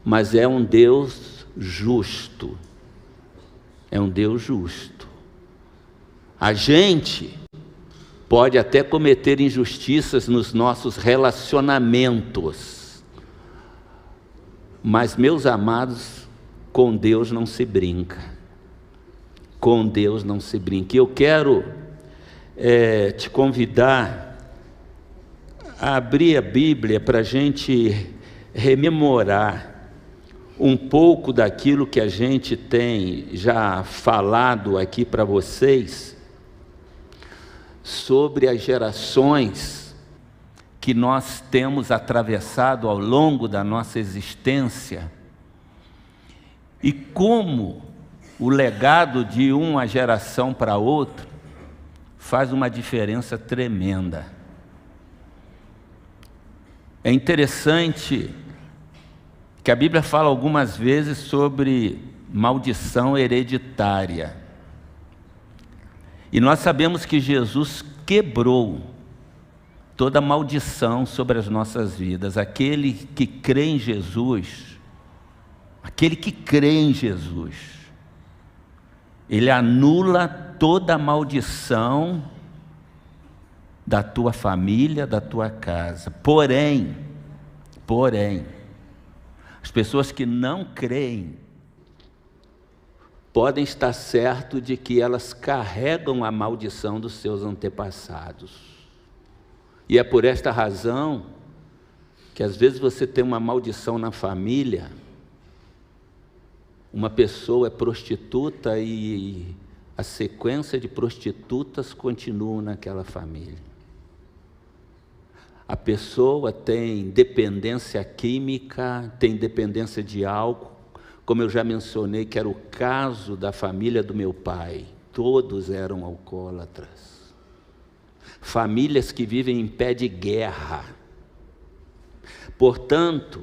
mas é um Deus justo. É um Deus justo. A gente pode até cometer injustiças nos nossos relacionamentos, mas, meus amados, com Deus não se brinca. Com Deus não se brinca. Eu quero te convidar a abrir a Bíblia para a gente rememorar um pouco daquilo que a gente tem já falado aqui para vocês, sobre as gerações que nós temos atravessado ao longo da nossa existência, e como o legado de uma geração para outra faz uma diferença tremenda. É interessante que a Bíblia fala algumas vezes sobre maldição hereditária. E nós sabemos que Jesus quebrou toda maldição sobre as nossas vidas. Aquele que crê em Jesus, ele anula toda a maldição da tua família, da tua casa. Porém, as pessoas que não creem podem estar certo de que elas carregam a maldição dos seus antepassados. E é por esta razão que às vezes você tem uma maldição na família, uma pessoa é prostituta e a sequência de prostitutas continua naquela família. A pessoa tem dependência química, tem dependência de álcool, como eu já mencionei, que era o caso da família do meu pai. Todos eram alcoólatras. Famílias que vivem em pé de guerra. Portanto,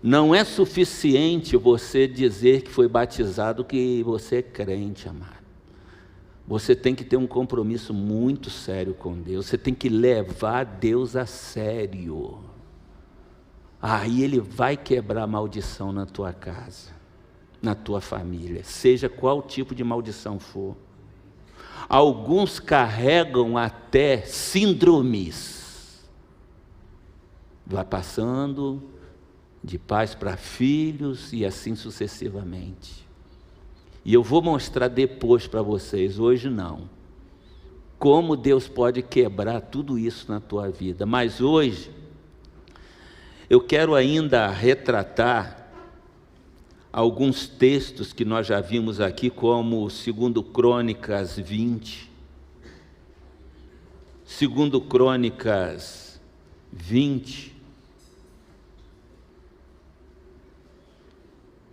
não é suficiente você dizer que foi batizado, que você é crente, amado. Você tem que ter um compromisso muito sério com Deus. Você tem que levar Deus a sério. Aí Ele vai quebrar a maldição na tua casa, na tua família, seja qual tipo de maldição for. Alguns carregam até síndromes. Vai passando de pais para filhos e assim sucessivamente. E eu vou mostrar depois para vocês, hoje não, como Deus pode quebrar tudo isso na tua vida. Mas hoje, eu quero ainda retratar alguns textos que nós já vimos aqui, como 2 Crônicas 20. 2 Crônicas 20.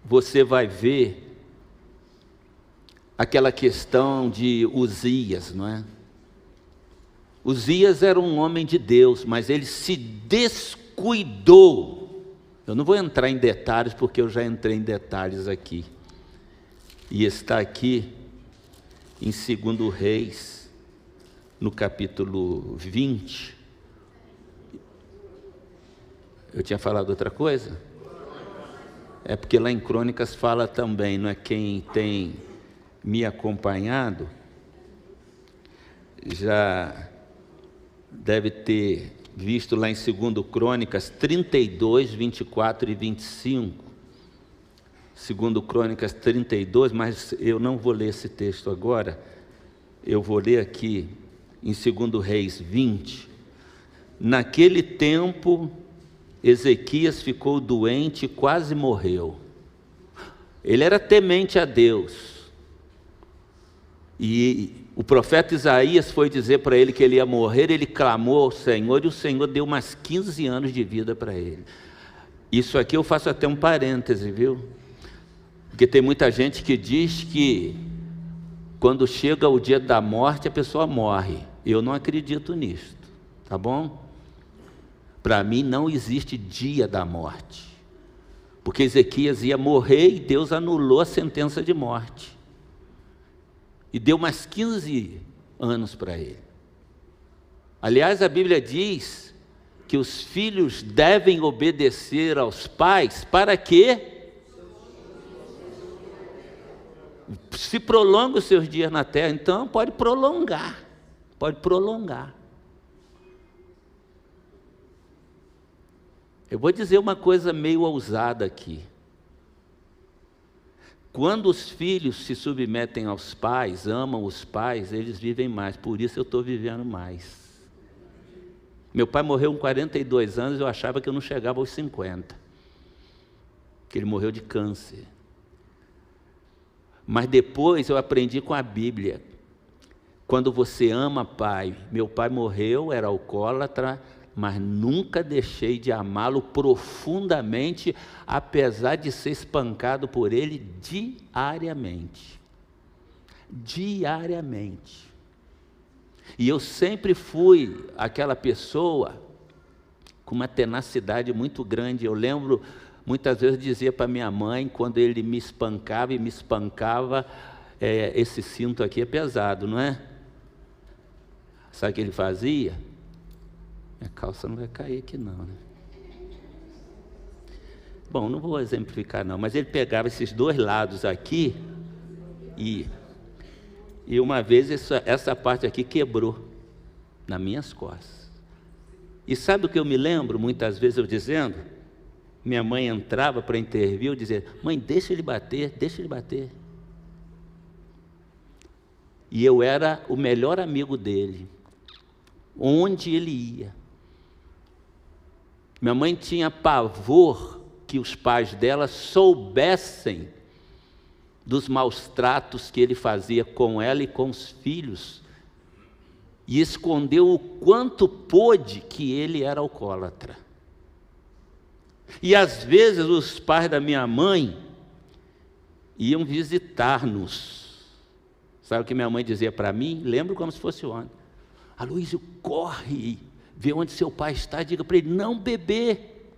Você vai ver aquela questão de Uzias, não é? Uzias era um homem de Deus, mas ele se descuidou. Eu não vou entrar em detalhes, porque eu já entrei em detalhes aqui. E está aqui em 2 Reis, no capítulo 20. Eu tinha falado outra coisa? É porque lá em Crônicas fala também, não é? Quem tem me acompanhado já deve ter visto lá em 2 Crônicas 32, 24 e 25. 2 Crônicas 32, mas eu não vou ler esse texto agora. Eu vou ler aqui em 2 Reis 20. Naquele tempo, Ezequias ficou doente e quase morreu. Ele era temente a Deus. E o profeta Isaías foi dizer para ele que ele ia morrer, ele clamou ao Senhor, e o Senhor deu mais 15 anos de vida para ele. Isso aqui eu faço até um parêntese, viu? Porque tem muita gente que diz que quando chega o dia da morte, a pessoa morre. Eu não acredito nisso, tá bom? Para mim não existe dia da morte, porque Ezequias ia morrer e Deus anulou a sentença de morte. E deu mais 15 anos para ele. Aliás, a Bíblia diz que os filhos devem obedecer aos pais para que se prolongem os seus dias na terra. Então pode prolongar, pode prolongar. Eu vou dizer uma coisa meio ousada aqui. Quando os filhos se submetem aos pais, amam os pais, eles vivem mais. Por isso eu estou vivendo mais. Meu pai morreu com 42 anos, eu achava que eu não chegava aos 50. Que ele morreu de câncer. Mas depois eu aprendi com a Bíblia. Quando você ama pai, meu pai morreu, era alcoólatra, mas nunca deixei de amá-lo profundamente, apesar de ser espancado por ele diariamente. Diariamente. E eu sempre fui aquela pessoa com uma tenacidade muito grande. Eu lembro, muitas vezes dizia para minha mãe, quando ele me espancava, esse cinto aqui é pesado, não é? Sabe o que ele fazia? Minha calça não vai cair aqui não, né? Bom, não vou exemplificar não, mas ele pegava esses dois lados aqui e uma vez essa parte aqui quebrou nas minhas costas. E sabe o que eu me lembro, muitas vezes eu dizendo? Minha mãe entrava para intervir, eu dizia, mãe, deixa ele bater, deixa ele bater. E eu era o melhor amigo dele, onde ele ia. Minha mãe tinha pavor que os pais dela soubessem dos maus tratos que ele fazia com ela e com os filhos, e escondeu o quanto pôde que ele era alcoólatra. E às vezes os pais da minha mãe iam visitar-nos. Sabe o que minha mãe dizia para mim? Lembro como se fosse ontem. Aloísio, corre, vê onde seu pai está, diga para ele não beber.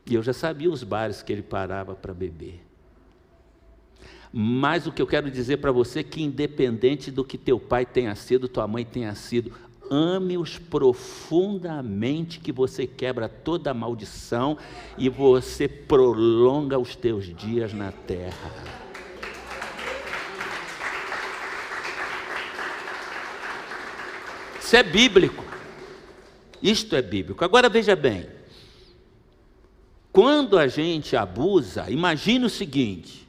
E eu já sabia os bares que ele parava para beber. Mas o que eu quero dizer para você é que independente do que teu pai tenha sido, tua mãe tenha sido, ame-os profundamente, que você quebra toda a maldição e você prolonga os teus dias na terra. Isso é bíblico. Isto é bíblico. Agora veja bem, quando a gente abusa, imagine o seguinte,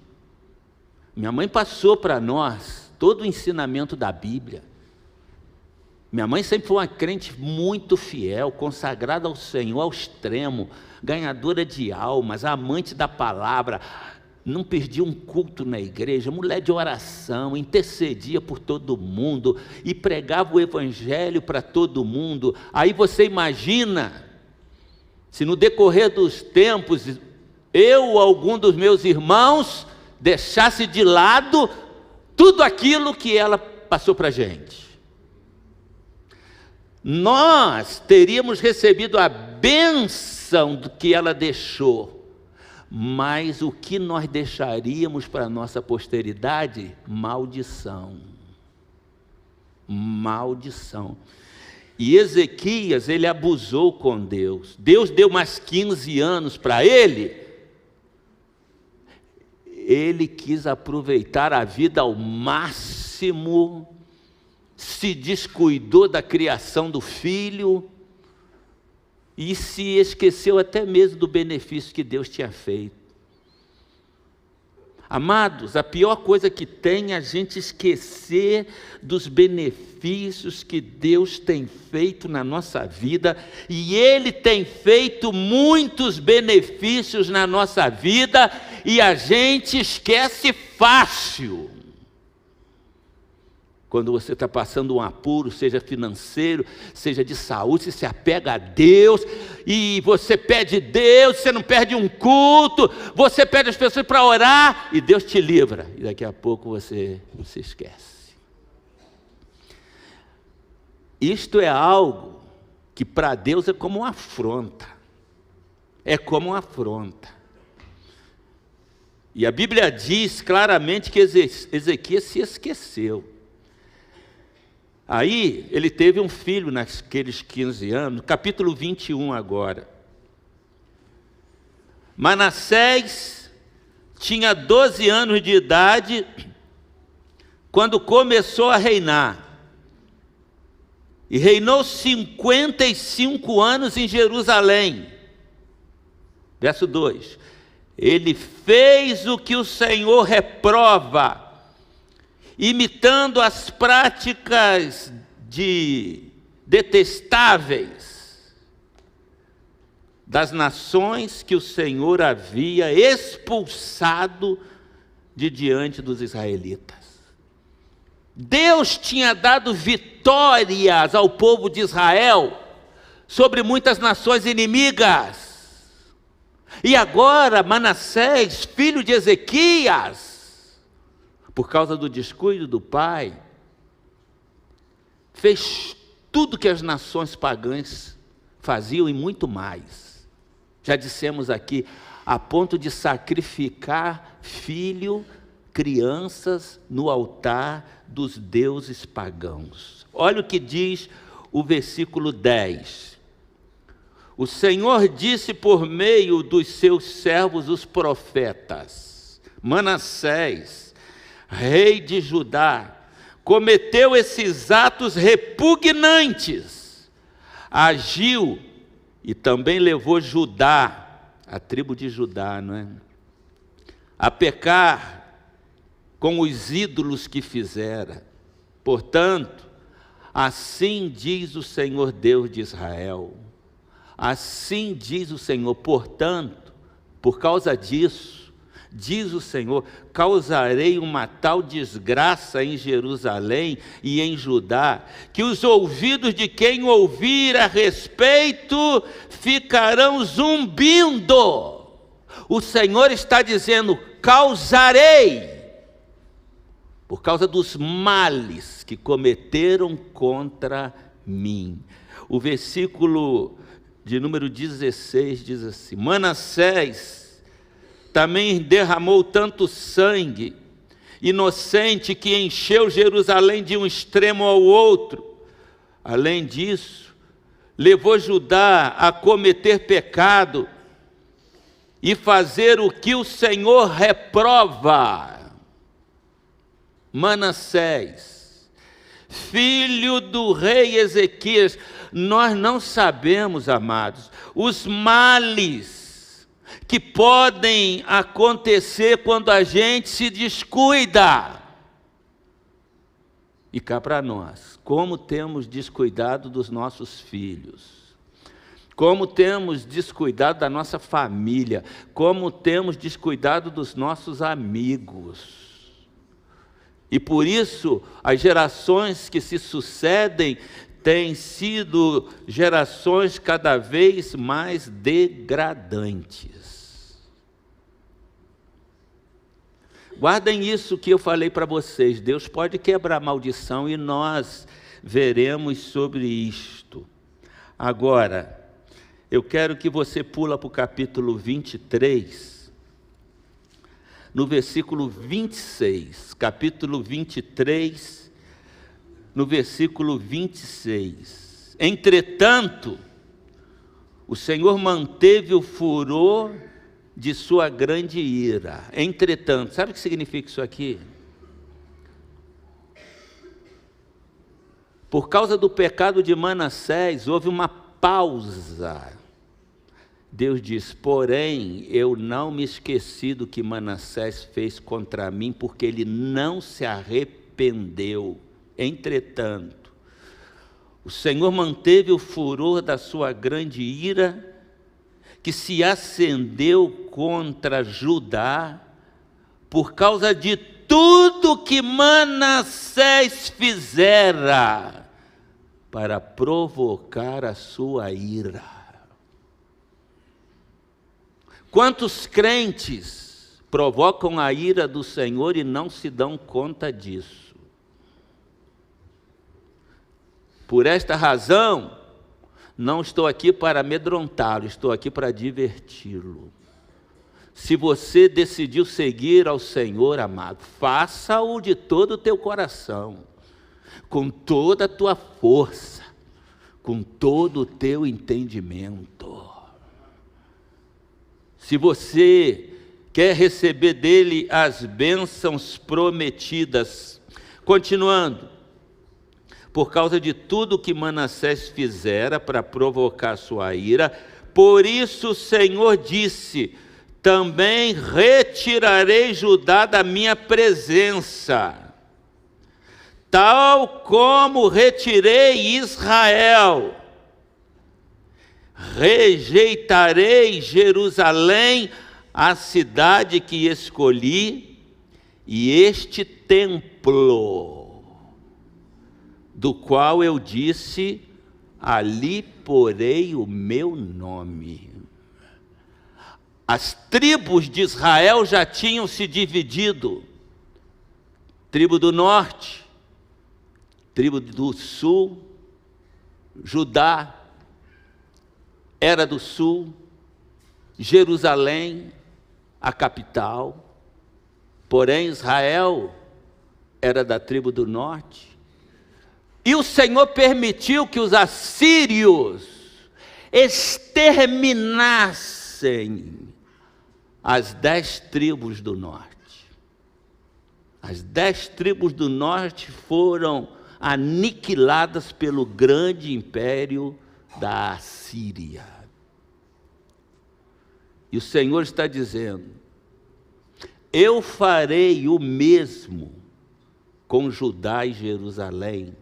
minha mãe passou para nós todo o ensinamento da Bíblia. Minha mãe sempre foi uma crente muito fiel, consagrada ao Senhor ao extremo, ganhadora de almas, amante da palavra, não perdia um culto na igreja, mulher de oração, intercedia por todo mundo e pregava o evangelho para todo mundo. Aí você imagina, se no decorrer dos tempos, eu ou algum dos meus irmãos deixasse de lado tudo aquilo que ela passou para a gente. Nós teríamos recebido a bênção do que ela deixou, mas o que nós deixaríamos para a nossa posteridade? Maldição. Maldição. E Ezequias, ele abusou com Deus. Deus deu mais 15 anos para ele. Ele quis aproveitar a vida ao máximo, se descuidou da criação do filho e se esqueceu até mesmo do benefício que Deus tinha feito. Amados, a pior coisa que tem é a gente esquecer dos benefícios que Deus tem feito na nossa vida, e Ele tem feito muitos benefícios na nossa vida, e a gente esquece fácil. Quando você está passando um apuro, seja financeiro, seja de saúde, você se apega a Deus, e você pede Deus, você não perde um culto, você pede as pessoas para orar, e Deus te livra, e daqui a pouco você se esquece. Isto é algo que para Deus é como uma afronta, é como uma afronta. E a Bíblia diz claramente que Ezequias se esqueceu. Aí ele teve um filho naqueles 15 anos, capítulo 21 agora. Manassés tinha 12 anos de idade quando começou a reinar. E reinou 55 anos em Jerusalém. Verso 2. Ele fez o que o Senhor reprova, imitando as práticas detestáveis das nações que o Senhor havia expulsado de diante dos israelitas. Deus tinha dado vitórias ao povo de Israel sobre muitas nações inimigas. E agora Manassés, filho de Ezequias, por causa do descuido do pai, fez tudo que as nações pagãs faziam e muito mais. Já dissemos aqui, a ponto de sacrificar crianças no altar dos deuses pagãos. Olha o que diz o versículo 10. O Senhor disse por meio dos seus servos os profetas: Manassés, rei de Judá, cometeu esses atos repugnantes, agiu e também levou Judá, a tribo de Judá, não é? A pecar com os ídolos que fizera. Portanto, assim diz o Senhor Deus de Israel, assim diz o Senhor, portanto, por causa disso, diz o Senhor, causarei uma tal desgraça em Jerusalém e em Judá, que os ouvidos de quem ouvir a respeito ficarão zumbindo. O Senhor está dizendo, causarei, por causa dos males que cometeram contra mim. O versículo de número 16 diz assim: Manassés também derramou tanto sangue inocente que encheu Jerusalém de um extremo ao outro. Além disso, levou Judá a cometer pecado e fazer o que o Senhor reprova. Manassés, filho do rei Ezequias, nós não sabemos, amados, os males que podem acontecer quando a gente se descuida. E cá para nós, como temos descuidado dos nossos filhos, como temos descuidado da nossa família, como temos descuidado dos nossos amigos. E por isso, as gerações que se sucedem têm sido gerações cada vez mais degradantes. Guardem isso que eu falei para vocês. Deus pode quebrar a maldição e nós veremos sobre isto. Agora, eu quero que você pula para o capítulo 23, no versículo 26, capítulo 23, no versículo 26. Entretanto, o Senhor manteve o furor de sua grande ira. Entretanto, sabe o que significa isso aqui? Por causa do pecado de Manassés, houve uma pausa. Deus diz, porém, eu não me esqueci do que Manassés fez contra mim, porque ele não se arrependeu. Entretanto, o Senhor manteve o furor da sua grande ira, que se acendeu contra Judá, por causa de tudo que Manassés fizera, para provocar a sua ira. Quantos crentes provocam a ira do Senhor e não se dão conta disso? Por esta razão, não estou aqui para amedrontá-lo, estou aqui para diverti-lo. Se você decidiu seguir ao Senhor, amado, faça-o de todo o teu coração. com toda a tua força, com todo o teu entendimento. Se você quer receber dele as bênçãos prometidas, continuando, por causa de tudo que Manassés fizera para provocar sua ira, por isso o Senhor disse: também retirarei Judá da minha presença, tal como retirei Israel. Rejeitarei Jerusalém, a cidade que escolhi, e este templo, do qual eu disse: ali porei o meu nome. As tribos de Israel já tinham se dividido: tribo do norte, tribo do sul. Judá era do sul, Jerusalém, a capital. Porém, Israel era da tribo do norte. E o Senhor permitiu que os assírios exterminassem as 10 tribos do norte. As 10 tribos do norte foram aniquiladas pelo grande império da Assíria. E o Senhor está dizendo: eu farei o mesmo com Judá e Jerusalém,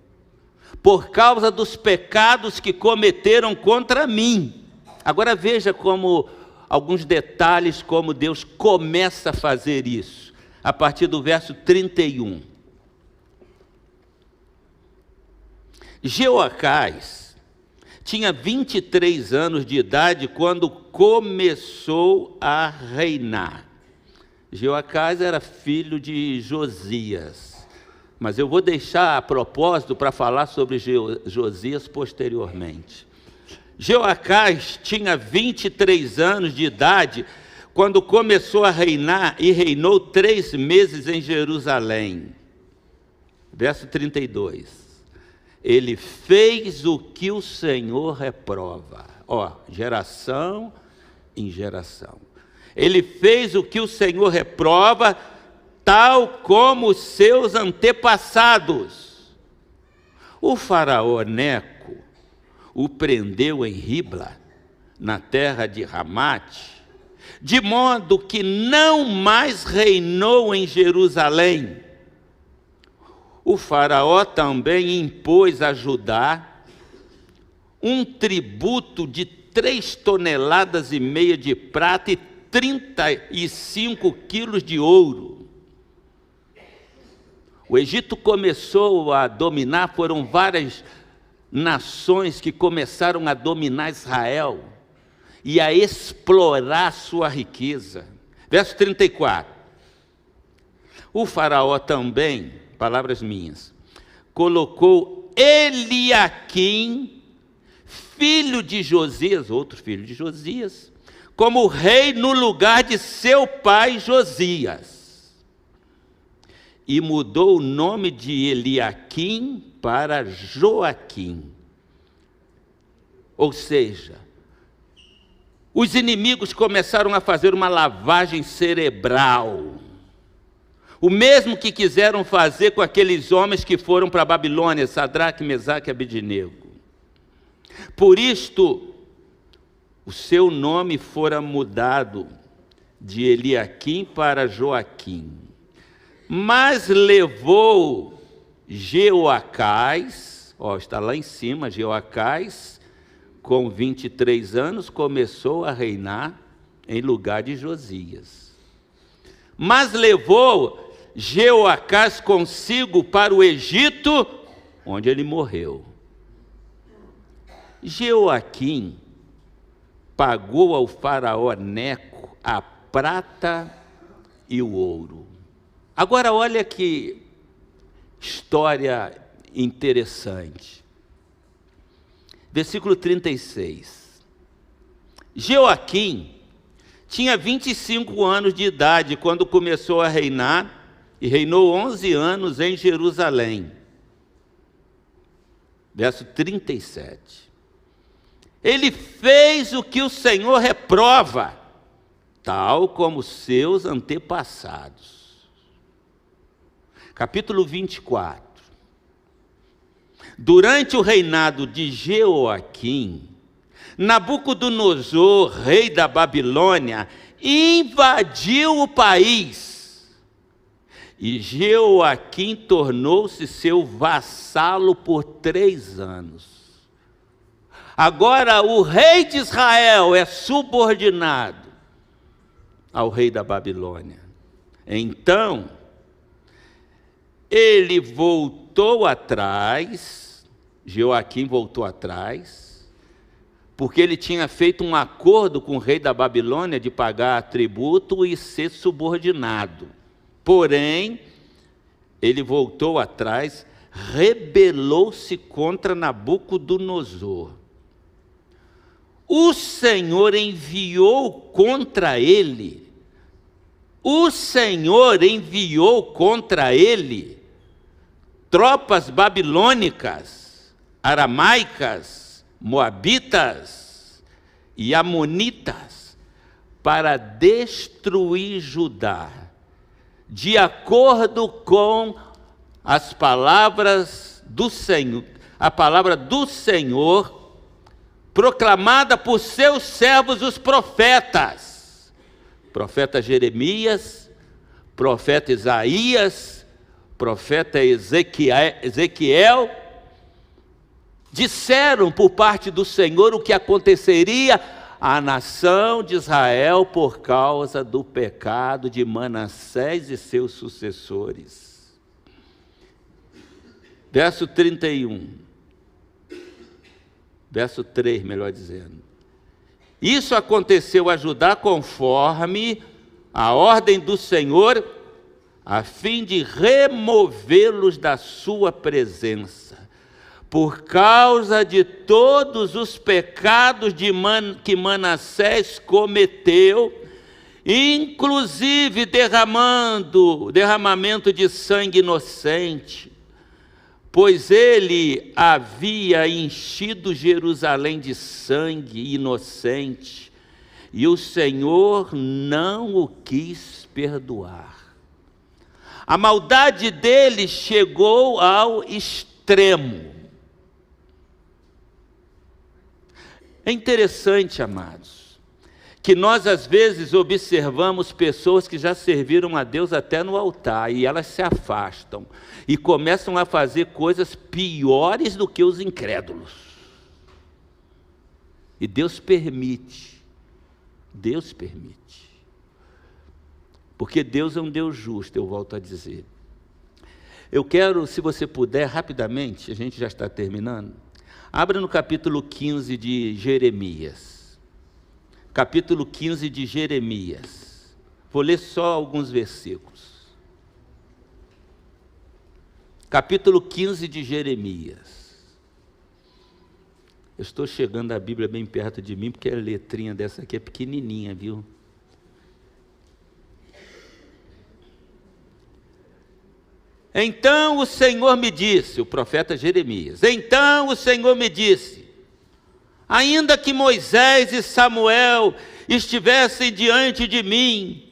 por causa dos pecados que cometeram contra mim. Agora veja como alguns detalhes, como Deus começa a fazer isso, a partir do verso 31. Jeoacás tinha 23 anos de idade quando começou a reinar. Jeoacás era filho de Josias, mas eu vou deixar a propósito para falar sobre Josias posteriormente. Jeoacás tinha 23 anos de idade quando começou a reinar e reinou 3 meses em Jerusalém. Verso 32. Ele fez o que o Senhor reprova. Geração em geração. Ele fez o que o Senhor reprova, tal como os seus antepassados. O faraó Neco o prendeu em Ribla, na terra de Ramate, de modo que não mais reinou em Jerusalém. O faraó também impôs a Judá um tributo de 3,5 toneladas de prata e 35 quilos de ouro. O Egito começou a dominar, foram várias nações que começaram a dominar Israel e a explorar sua riqueza. Verso 34. O faraó também, palavras minhas, colocou Eliaquim, filho de Josias, outro filho de Josias, como rei no lugar de seu pai Josias. E mudou o nome de Eliaquim para Joaquim. Ou seja, os inimigos começaram a fazer uma lavagem cerebral. O mesmo que quiseram fazer com aqueles homens que foram para a Babilônia, Sadraque, Mesaque e Abednego. Por isto, o seu nome fora mudado de Eliaquim para Joaquim. Mas levou Jeoacás, está lá em cima, Jeoacás, com 23 anos, começou a reinar em lugar de Josias. Mas levou Jeoacás consigo para o Egito, onde ele morreu. Jeoaquim pagou ao faraó Neco a prata e o ouro. Agora olha que história interessante. Versículo 36. Jeoaquim tinha 25 anos de idade quando começou a reinar, e reinou 11 anos em Jerusalém. verso 37. Ele fez o que o Senhor reprova, tal como seus antepassados. Capítulo 24. Durante o reinado de Jeoaquim, Nabucodonosor, rei da Babilônia, invadiu o país. E Jeoaquim tornou-se seu vassalo por 3 anos. Agora o rei de Israel é subordinado ao rei da Babilônia. Então, ele voltou atrás, Jeoaquim voltou atrás, porque ele tinha feito um acordo com o rei da Babilônia de pagar tributo e ser subordinado. Porém, ele voltou atrás, rebelou-se contra Nabucodonosor. O Senhor enviou contra ele, tropas babilônicas, aramaicas, moabitas e amonitas, para destruir Judá, de acordo com as palavras do Senhor, a palavra do Senhor, proclamada por seus servos os profetas, profeta Jeremias, profeta Isaías, profeta Ezequiel, disseram por parte do Senhor o que aconteceria à nação de Israel por causa do pecado de Manassés e seus sucessores. Verso 31. Verso 3, melhor dizendo. Isso aconteceu a Judá conforme a ordem do Senhor, a fim de removê-los da sua presença, por causa de todos os pecados que Manassés cometeu, inclusive derramamento de sangue inocente, pois ele havia enchido Jerusalém de sangue inocente, e o Senhor não o quis perdoar. A maldade dele chegou ao extremo. É interessante, amados, que nós às vezes observamos pessoas que já serviram a Deus até no altar, e elas se afastam e começam a fazer coisas piores do que os incrédulos. E Deus permite. Porque Deus é um Deus justo, eu volto a dizer. Eu quero, se você puder, rapidamente, a gente já está terminando, abra no capítulo 15 de Jeremias. Capítulo 15 de Jeremias. Vou ler só alguns versículos. Capítulo 15 de Jeremias. Eu estou chegando a Bíblia bem perto de mim, porque a letrinha dessa aqui é pequenininha, viu? Então o Senhor me disse, o profeta Jeremias, então o Senhor me disse, ainda que Moisés e Samuel estivessem diante de mim,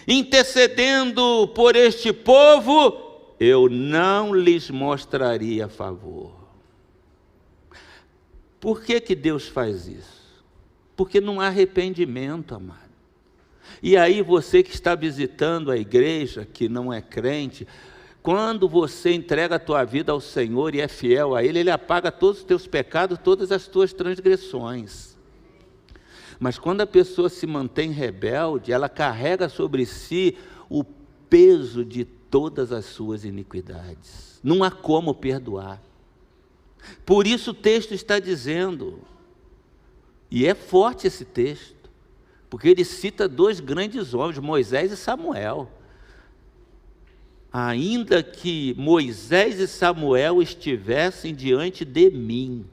intercedendo por este povo, eu não lhes mostraria favor. Por que Deus faz isso? Porque não há arrependimento, amado. E aí você que está visitando a igreja, que não é crente, quando você entrega a tua vida ao Senhor e é fiel a Ele, Ele apaga todos os teus pecados, todas as tuas transgressões. Mas quando a pessoa se mantém rebelde, ela carrega sobre si o peso de todas as suas iniquidades. Não há como perdoar. Por isso o texto está dizendo, e é forte esse texto, porque ele cita 2 grandes homens, Moisés e Samuel. Ainda que Moisés e Samuel estivessem diante de mim,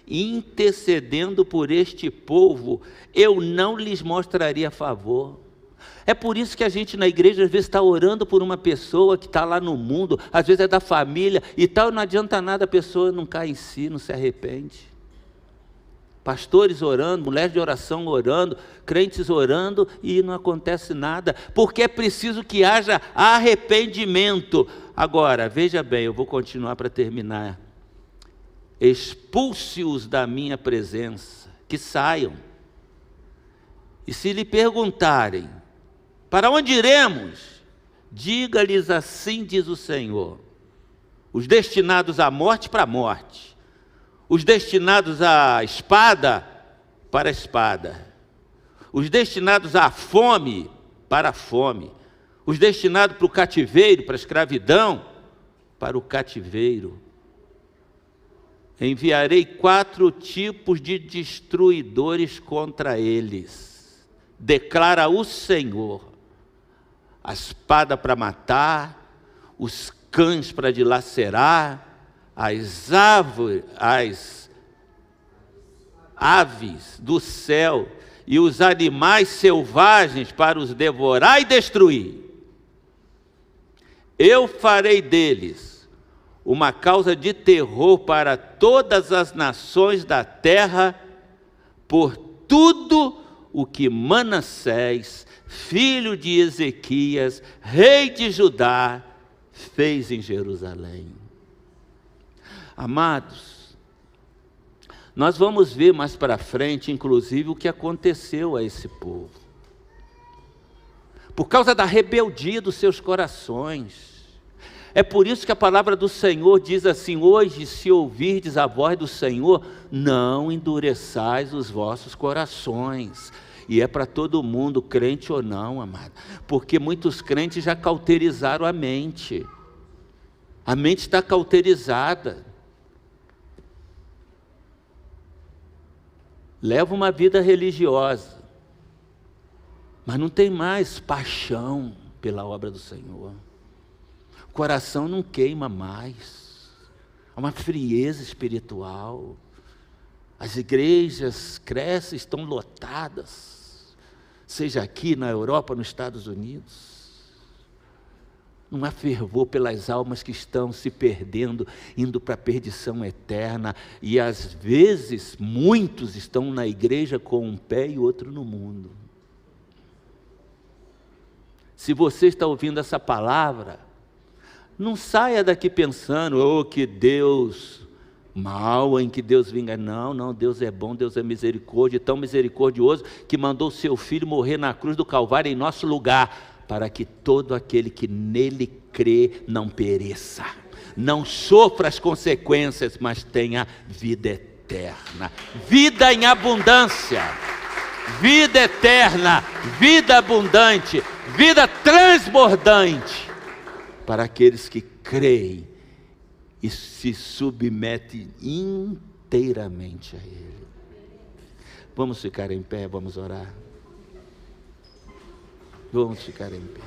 intercedendo por este povo, eu não lhes mostraria favor. É por isso que a gente na igreja às vezes está orando por uma pessoa que está lá no mundo, às vezes é da família e tal, não adianta nada, a pessoa não cai em si, não se arrepende. Pastores orando, mulheres de oração orando, crentes orando e não acontece nada, porque é preciso que haja arrependimento. Agora, veja bem, eu vou continuar para terminar. Expulse-os da minha presença, que saiam. E se lhe perguntarem, para onde iremos? Diga-lhes assim diz o Senhor: os destinados à morte, para a morte. Os destinados à espada, para a espada. Os destinados à fome, para a fome. Os destinados para o cativeiro, para a escravidão, para o cativeiro. Enviarei 4 tipos de destruidores contra eles, declara o Senhor: a espada para matar, os cães para dilacerar, as aves do céu e os animais selvagens para os devorar e destruir. Eu farei deles uma causa de terror para todas as nações da terra, por tudo o que Manassés, filho de Ezequias, rei de Judá, fez em Jerusalém. Amados, nós vamos ver mais para frente, inclusive, o que aconteceu a esse povo. Por causa da rebeldia dos seus corações. É por isso que a palavra do Senhor diz assim: hoje, se ouvirdes a voz do Senhor, não endureçais os vossos corações. E é para todo mundo, crente ou não, amado. Porque muitos crentes já cauterizaram a mente. A mente está cauterizada. Leva uma vida religiosa, mas não tem mais paixão pela obra do Senhor. O coração não queima mais. Há uma frieza espiritual. As igrejas crescem, estão lotadas, seja aqui na Europa, nos Estados Unidos. Não há fervor pelas almas que estão se perdendo, indo para a perdição eterna. E às vezes, muitos estão na igreja com um pé e outro no mundo. Se você está ouvindo essa palavra, não saia daqui pensando: oh, que Deus mal, em que Deus vinga. Não, Deus é bom, Deus é misericórdia, tão misericordioso que mandou o seu Filho morrer na cruz do Calvário em nosso lugar, para que todo aquele que nele crê não pereça, não sofra as consequências, mas tenha vida eterna, vida em abundância, vida eterna, vida abundante, vida transbordante, para aqueles que creem e se submetem inteiramente a Ele. Vamos ficar em pé, vamos orar. Vamos ficar em pé.